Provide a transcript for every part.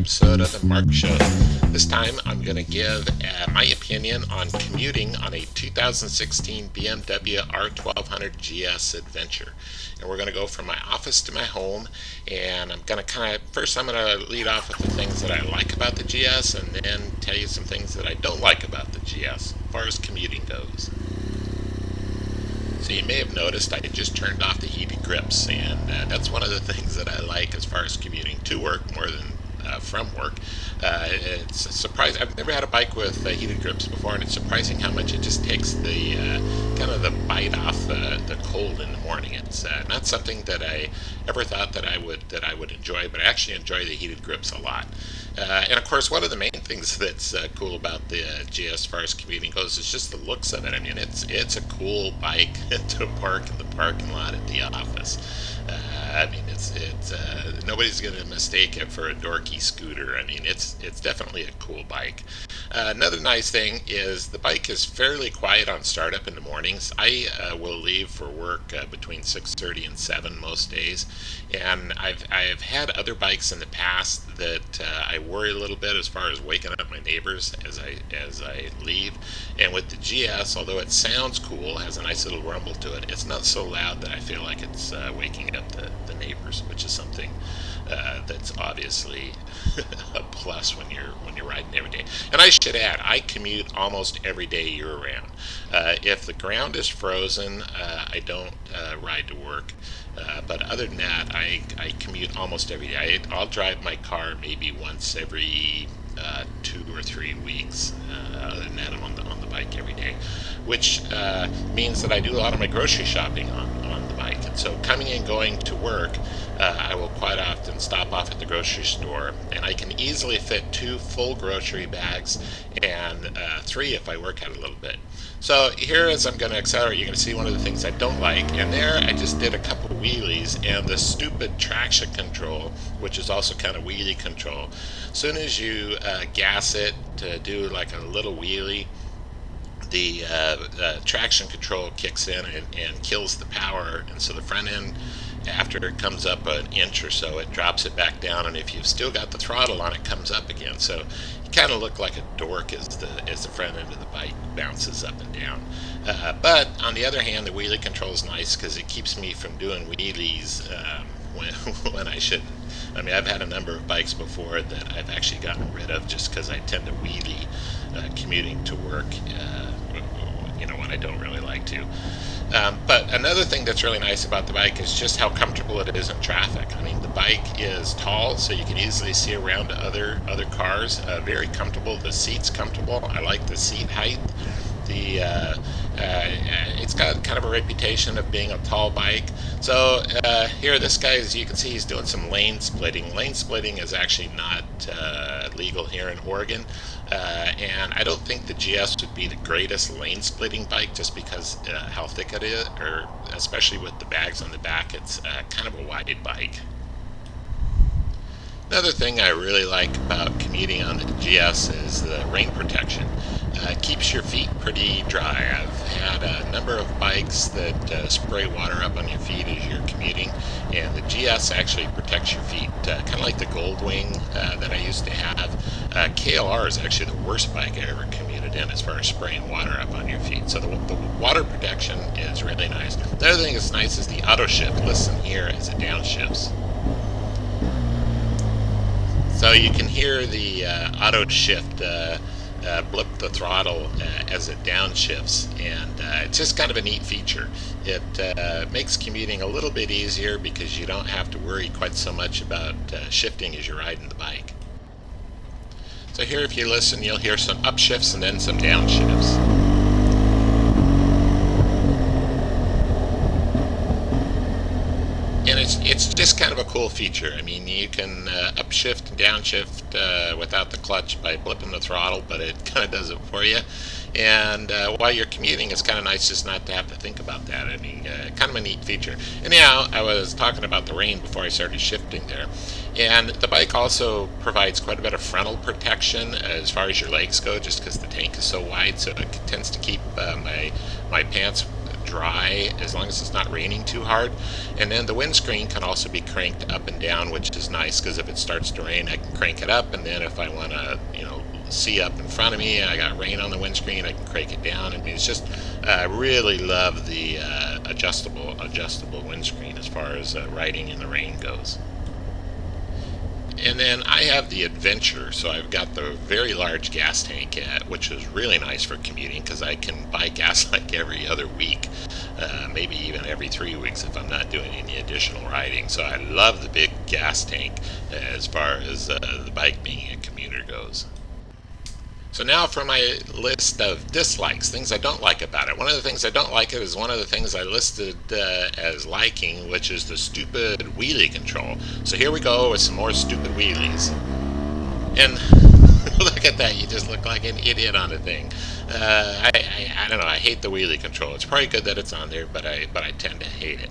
episode of The Mark Show. This time I'm going to give my opinion on commuting on a 2016 BMW R1200 GS Adventure. And we're going to go from my office to my home, and I'm going to first I'm going to lead off with the things that I like about the GS, and then tell you some things that I don't like about the GS as far as commuting goes. So you may have noticed I just turned off the heated grips, and that's one of the things that I like as far as commuting to work more than from work. It's surprising. I've never had a bike with heated grips before, and it's surprising how much it just takes the kind of the bite off the cold in the morning. It's not something that I ever thought that I would enjoy, but I actually enjoy the heated grips a lot. And of course, one of the main things that's cool about the GS as far as commuting goes is just the looks of it. I mean, it's a cool bike to park in the parking lot at the office. I mean, it's nobody's going to mistake it for a dorky scooter. I mean, it's definitely a cool bike. Another nice thing is the bike is fairly quiet on startup in the mornings. I will leave for work between 6:30 and 7 most days, and I've had other bikes in the past that I worry a little bit as far as waking up my neighbors as I leave. And with the GS, although it sounds cool, has a nice little rumble to it, it's not so loud that I feel like it's waking up the neighbors, which is something that's obviously a plus when you're riding every day. And I should add, I commute almost every day year round. If the ground is frozen, I don't ride to work. But other than that, I commute almost every day. I'll drive my car maybe once every 2 or 3 weeks. Other than that, I'm on the bike every day, which means that I do a lot of my grocery shopping on the bike. And so coming and going to work, I will quite often stop off at the grocery store, and I can easily fit 2 full grocery bags and 3 if I work out a little bit. So here, as I'm going to accelerate, you're going to see one of the things I don't like. And there I just did a couple wheelies, and the stupid traction control, which is also kind of wheelie control, as soon as you gas it to do like a little wheelie, the traction control kicks in and kills the power, and so the front end, after it comes up an inch or so, it drops it back down, and if you've still got the throttle on, it comes up again. So you kind of look like a dork as the front end of the bike bounces up and down. But on the other hand, the wheelie control is nice because it keeps me from doing wheelies when I shouldn't. I mean, I've had a number of bikes before that I've actually gotten rid of just because I tend to wheelie commuting to work, when I don't really like to. But another thing that's really nice about the bike is just how comfortable it is in traffic. I mean, the bike is tall, so you can easily see around other cars. Very comfortable. The seat's comfortable. I like the seat height. It's got kind of a reputation of being a tall bike. So here, this guy, as you can see, he's doing some lane splitting. Lane splitting is actually not legal here in Oregon, and I don't think the GS would be the greatest lane splitting bike just because how thick it is, or especially with the bags on the back. It's kind of a wide bike. Another thing I really like about commuting on the GS is the rain protection. It keeps your feet pretty dry. I've had a number of bikes that spray water up on your feet as you're commuting, and the GS actually protects your feet, kind of like the Goldwing that I used to have. KLR is actually the worst bike I ever commuted in as far as spraying water up on your feet. So the water protection is really nice. The other thing that's nice is the auto shift. Listen here as it downshifts. So you can hear the auto shift blip the throttle as it downshifts, and it's just kind of a neat feature. It makes commuting a little bit easier because you don't have to worry quite so much about shifting as you're riding the bike. So here, if you listen, you'll hear some upshifts and then some downshifts. And it's just kind of a cool feature. I mean, you can upshift and downshift without the clutch by blipping the throttle, but it kind of does it for you. And while you're commuting, it's kind of nice just not to have to think about that. I mean, kind of a neat feature. Anyhow, I was talking about the rain before I started shifting there. And the bike also provides quite a bit of frontal protection as far as your legs go, just because the tank is so wide, so it tends to keep my pants dry as long as it's not raining too hard. And then the windscreen can also be cranked up and down, which is nice because if it starts to rain, I can crank it up, and then if I want to, see up in front of me, I got rain on the windscreen, I can crank it down. I mean, it's just, I really love the adjustable windscreen as far as riding in the rain goes. And then I have the Adventure, so I've got the very large gas tank, which is really nice for commuting because I can buy gas like every other week, maybe even every 3 weeks if I'm not doing any additional riding. So I love the big gas tank as far as the bike being a commuter goes. So now for my list of dislikes, things I don't like about it. One of the things I don't like it is one of the things I listed as liking, which is the stupid wheelie control. So here we go with some more stupid wheelies. And look at that, you just look like an idiot on the thing. I don't know, I hate the wheelie control. It's probably good that it's on there, but I tend to hate it.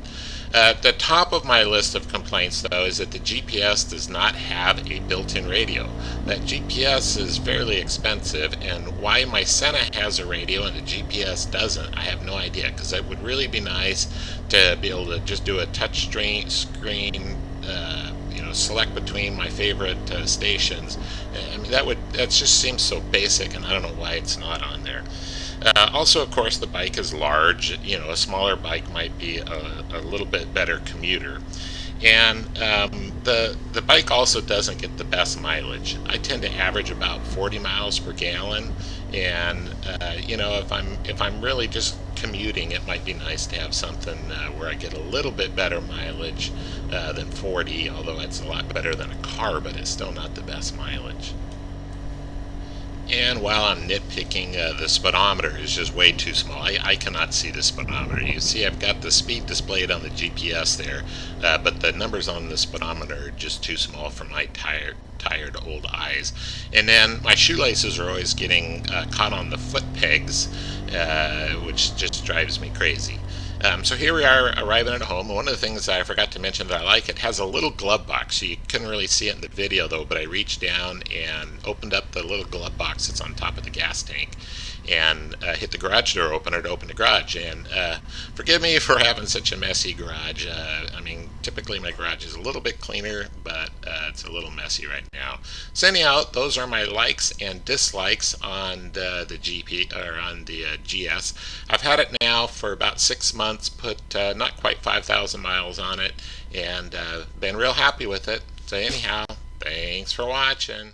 The top of my list of complaints, though, is that the GPS does not have a built-in radio. That GPS is fairly expensive, and why my Senna has a radio and the GPS doesn't, I have no idea, because it would really be nice to be able to just do a touch screen, select between my favorite stations. I mean, that just seems so basic, and I don't know why it's not on there. Also, of course, the bike is large. A smaller bike might be a little bit better commuter. And the bike also doesn't get the best mileage. I tend to average about 40 miles per gallon, and if I'm really just commuting, it might be nice to have something where I get a little bit better mileage than 40, although it's a lot better than a car, but it's still not the best mileage. And while I'm nitpicking, the speedometer is just way too small. I cannot see the speedometer. You see I've got the speed displayed on the GPS there, but the numbers on the speedometer are just too small for my tired old eyes. And then my shoelaces are always getting caught on the foot pegs, which just drives me crazy. So here we are arriving at home. One of the things I forgot to mention that I like, it has a little glove box. So you couldn't really see it in the video though, but I reached down and opened up the little glove box that's on top of the gas tank and hit the garage door opener to open the garage. And forgive me for having such a messy garage. I mean, typically my garage is a little bit cleaner, but it's a little messy right now. So anyhow, those are my likes and dislikes on the GS. I've had it now for about 6 months, put not quite 5,000 miles on it, and been real happy with it. So anyhow, thanks for watching.